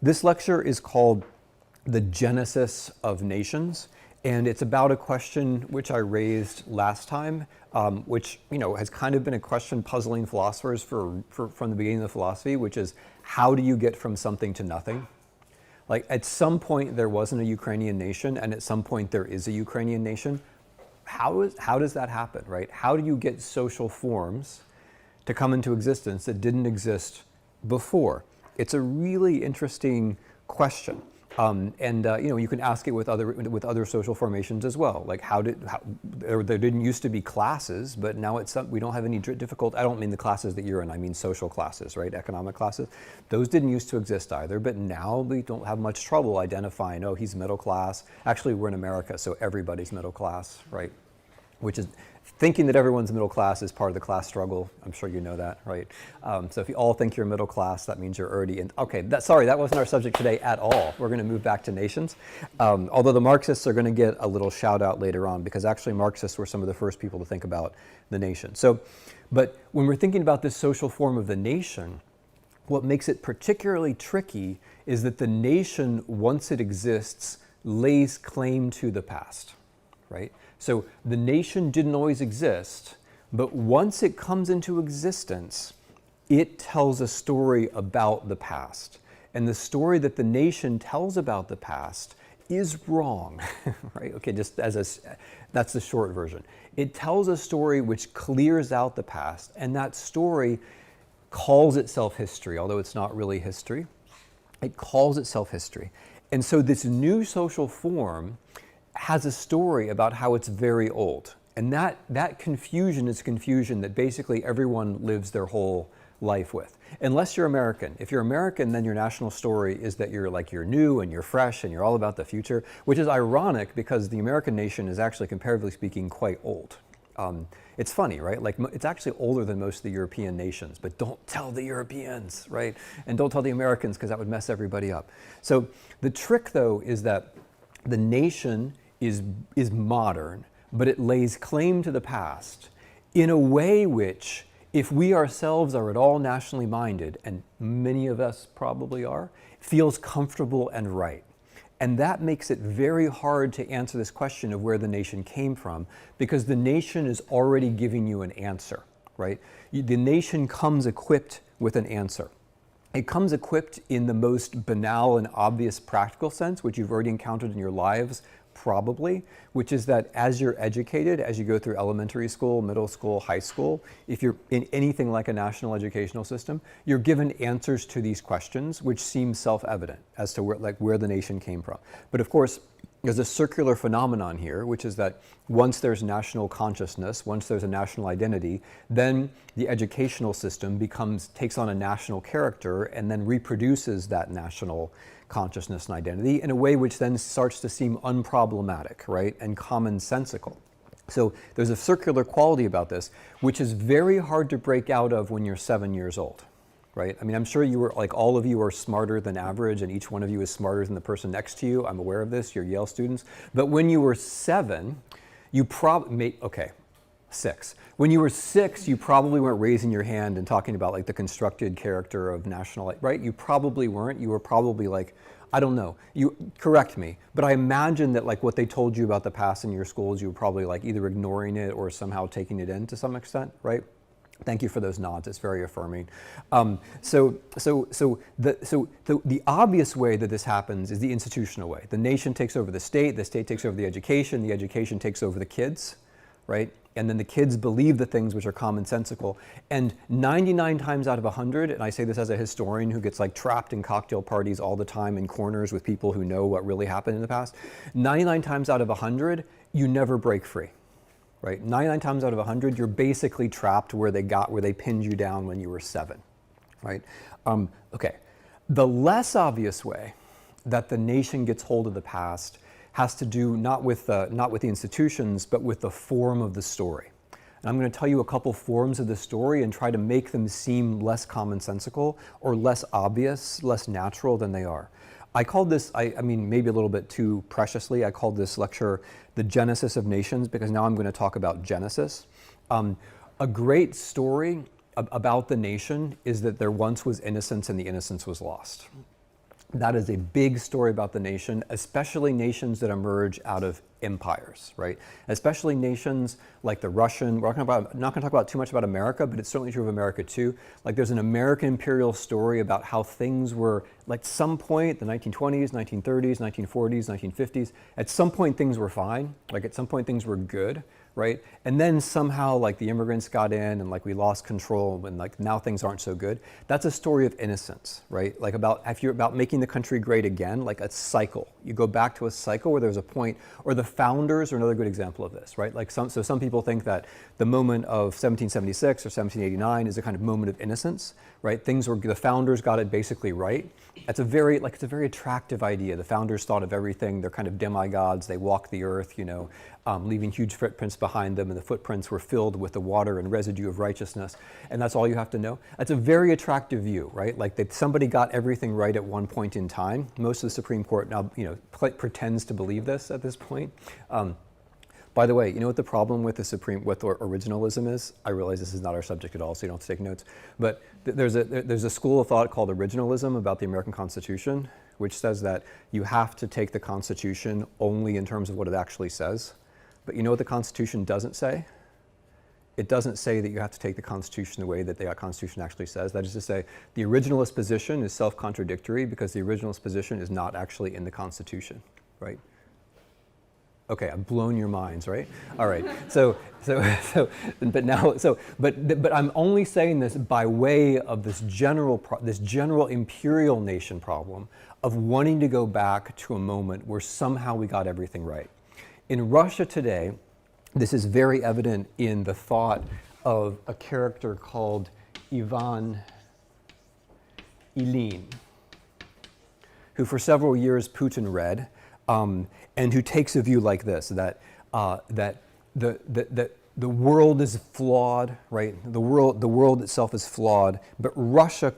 This lecture is called The Genesis of Nations, and it's about a question which I raised last time, which has kind of been a question puzzling philosophers from the beginning of philosophy, which is how do you get from something to nothing? Like at some point there wasn't a Ukrainian nation, and at some point there is a Ukrainian nation. How does that happen, right? How do you get social forms to come into existence that didn't exist before? It's a really interesting question, you can ask it with other social formations as well. Like there didn't used to be classes, but now we don't have any difficult. I don't mean the classes that you're in. I mean social classes, right? Economic classes. Those didn't used to exist either, but now we don't have much trouble identifying. Oh, he's middle class. Actually, we're in America, so everybody's middle class, right? Which is thinking that everyone's middle class is part of the class struggle. I'm sure you know that, right? So if you all think you're middle class, that means you're already in. Okay, sorry, that wasn't our subject today at all. We're going to move back to nations. Although the Marxists are going to get a little shout out later on, because actually Marxists were some of the first people to think about the nation. But when we're thinking about this social form of the nation, what makes it particularly tricky is that the nation, once it exists, lays claim to the past, right? So the nation didn't always exist, but once it comes into existence, it tells a story about the past. And the story that the nation tells about the past is wrong, right? Okay, that's the short version. It tells a story which clears out the past, and that story calls itself history, although it's not really history. It calls itself history. And so this new social form has a story about how it's very old. And that confusion is confusion that basically everyone lives their whole life with. Unless you're American. If you're American, then your national story is that you're new and you're fresh and you're all about the future, which is ironic because the American nation is actually, comparatively speaking, quite old. It's funny, right? Like it's actually older than most of the European nations, but don't tell the Europeans, right? And don't tell the Americans because that would mess everybody up. So the trick though is that the nation is modern, but it lays claim to the past in a way which, if we ourselves are at all nationally minded, and many of us probably are, feels comfortable and right. And that makes it very hard to answer this question of where the nation came from, because the nation is already giving you an answer, right? The nation comes equipped with an answer. It comes equipped in the most banal and obvious practical sense, which you've already encountered in your lives, probably, which is that as you're educated, as you go through elementary school, middle school, high school, if you're in anything like a national educational system, you're given answers to these questions, which seem self-evident as to where the nation came from. But of course, there's a circular phenomenon here, which is that once there's national consciousness, once there's a national identity, then the educational system takes on a national character and then reproduces that national consciousness and identity in a way which then starts to seem unproblematic, right, and commonsensical. So there's a circular quality about this, which is very hard to break out of when you're 7 years old, right? I mean, I'm sure all of you are smarter than average, and each one of you is smarter than the person next to you. I'm aware of this. You're Yale students. But when you were 7, you six. When you were 6, you probably weren't raising your hand and talking about like the constructed character of national, right? You probably weren't. You were probably like, I don't know. You correct me, but I imagine that like what they told you about the past in your schools, you were probably like either ignoring it or somehow taking it in to some extent, right? Thank you for those nods. It's very affirming. So the obvious way that this happens is the institutional way. The nation takes over the state takes over the education takes over the kids, right? And then the kids believe the things which are commonsensical. And 99 times out of 100, and I say this as a historian who gets like trapped in cocktail parties all the time in corners with people who know what really happened in the past, 99 times out of 100, you never break free. Right? 99 times out of 100, you're basically trapped where they pinned you down when you were 7, right? Okay. The less obvious way that the nation gets hold of the past has to do not with the institutions, but with the form of the story. And I'm going to tell you a couple forms of the story and try to make them seem less commonsensical or less obvious, less natural than they are. I called this, I mean, maybe a little bit too preciously, I called this lecture The Genesis of Nations, because now I'm going to talk about Genesis. A great story about the nation is that there once was innocence and the innocence was lost. That is a big story about the nation, especially nations that emerge out of empires, right? Especially nations like the Russian. We're not going to talk about too much about America, but it's certainly true of America too. Like there's an American imperial story about how things were, like some point, the 1920s, 1930s, 1940s, 1950s, at some point things were fine. Like at some point things were good, right? And then somehow like the immigrants got in and like we lost control and like now things aren't so good. That's a story of innocence, right? Like if you're about making the country great again, like a cycle. You go back to a cycle where there's a point, or the founders are another good example of this, right? Like some people think that the moment of 1776 or 1789 is a kind of moment of innocence, right? The founders got it basically right. It's a very attractive idea. The founders thought of everything. They're kind of demigods. They walked the earth, leaving huge footprints behind them, and the footprints were filled with the water and residue of righteousness, and that's all you have to know. That's a very attractive view, right? Like that somebody got everything right at one point in time. Most of the Supreme Court now, pretends to believe this at this point. By the way, you know what the problem with with originalism is? I realize this is not our subject at all, so you don't have to take notes. But there's a school of thought called originalism about the American Constitution, which says that you have to take the Constitution only in terms of what it actually says. But you know what the Constitution doesn't say? It doesn't say that you have to take the Constitution the way that the Constitution actually says. That is to say, the originalist position is self-contradictory because the originalist position is not actually in the Constitution, right? Okay, I've blown your minds, right? All right. But I'm only saying this by way of this general imperial nation problem of wanting to go back to a moment where somehow we got everything right. In Russia today, this is very evident in the thought of a character called Ivan Ilyin, who for several years Putin read, and who takes a view like this, that the world is flawed, right? The world itself is flawed, but Russia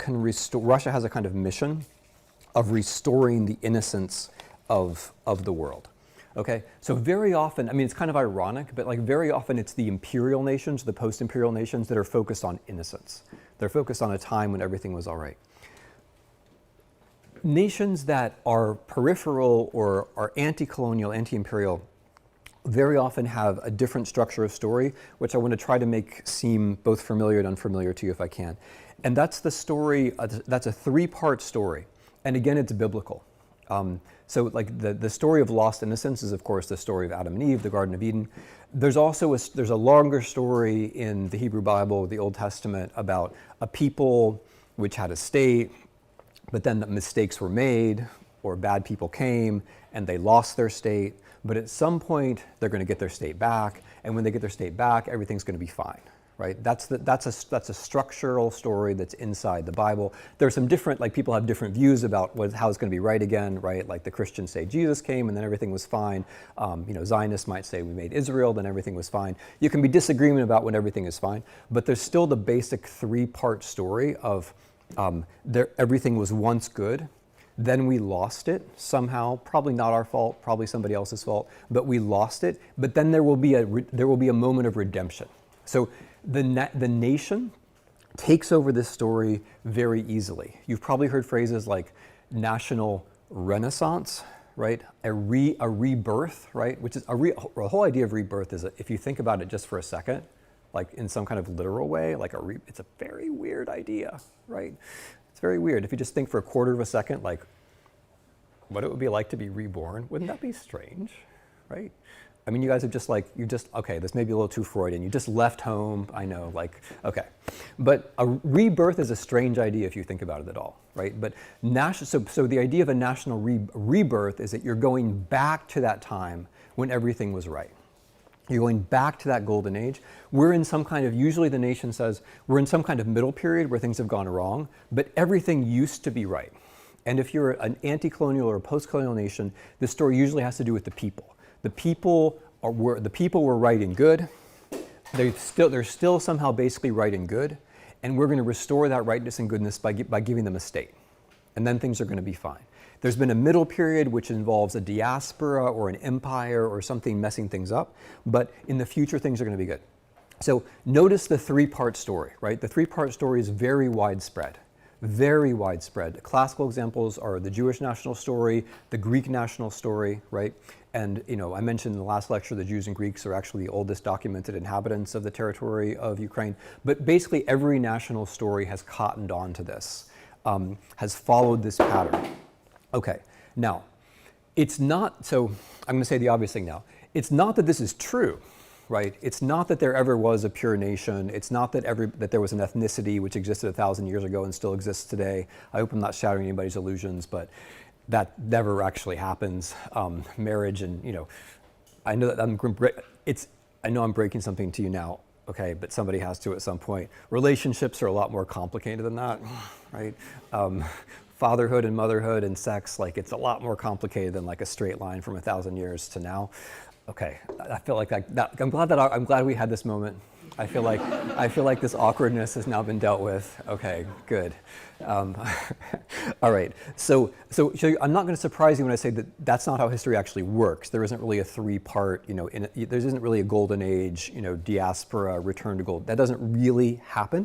has a kind of mission of restoring the innocence of the world. Okay, so very often, I mean, it's kind of ironic, but like very often it's the imperial nations, the post-imperial nations that are focused on innocence. They're focused on a time when everything was all right. Nations that are peripheral or are anti-colonial, anti-imperial, very often have a different structure of story, which I want to try to make seem both familiar and unfamiliar to you if I can. And that's the story, that's a three-part story. And again, it's biblical. So like the story of lost innocence is, of course, the story of Adam and Eve, the Garden of Eden. There's also there's a longer story in the Hebrew Bible, the Old Testament, about a people which had a state, but then the mistakes were made, or bad people came, and they lost their state. But at some point, they're going to get their state back, and when they get their state back, everything's going to be fine. Right? That's a structural story that's inside the Bible. There's some different, like people have different views about how it's going to be right again, right? Like the Christians say Jesus came and then everything was fine. Zionists might say we made Israel, then everything was fine. You can be disagreement about when everything is fine, but there's still the basic three-part story of everything was once good, then we lost it somehow, probably not our fault, probably somebody else's fault, but we lost it. But then there will be a moment of redemption. So the nation takes over this story very easily. You've probably heard phrases like national renaissance, right? A rebirth, right? Which is the whole idea of rebirth is, if you think about it just for a second, like in some kind of literal way, like it's a very weird idea, right? It's very weird. If you just think for a quarter of a second, like what it would be like to be reborn, wouldn't that be strange, right? I mean, you guys have okay, this may be a little too Freudian. You just left home, I know, like, okay. But a rebirth is a strange idea if you think about it at all, right? But so the idea of a national rebirth is that you're going back to that time when everything was right. You're going back to that golden age. We're in some kind of, usually the nation says, we're in some kind of middle period where things have gone wrong, but everything used to be right. And if you're an anti-colonial or a post-colonial nation, this story usually has to do with the people. The people were right and good. They're still somehow basically right and good, and we're going to restore that rightness and goodness by giving them a state, and then things are going to be fine. There's been a middle period which involves a diaspora or an empire or something messing things up, but in the future things are going to be good. So notice the three-part story, right? The three-part story is very widespread. very widespread. Classical examples are the Jewish national story, the Greek national story, right? And I mentioned in the last lecture the Jews and Greeks are actually the oldest documented inhabitants of the territory of Ukraine. But basically every national story has cottoned on to this, has followed this pattern. Okay, now, it's not, so I'm going to say the obvious thing now. It's not that this is true, right? It's not that there ever was a pure nation. It's not that that there was an ethnicity which existed 1,000 years ago and still exists today. I hope I'm not shattering anybody's illusions, but that never actually happens. Marriage and, I know that I know I'm breaking something to you now, okay, but somebody has to at some point. Relationships are a lot more complicated than that, right? Fatherhood and motherhood and sex, like it's a lot more complicated than like a straight line from 1,000 years to now. Okay, I feel like I'm glad we had this moment. I feel like this awkwardness has now been dealt with. Okay, good. All right. So I'm not going to surprise you when I say that that's not how history actually works. There isn't really a three-part. There isn't really a golden age. Diaspora, return to gold. That doesn't really happen.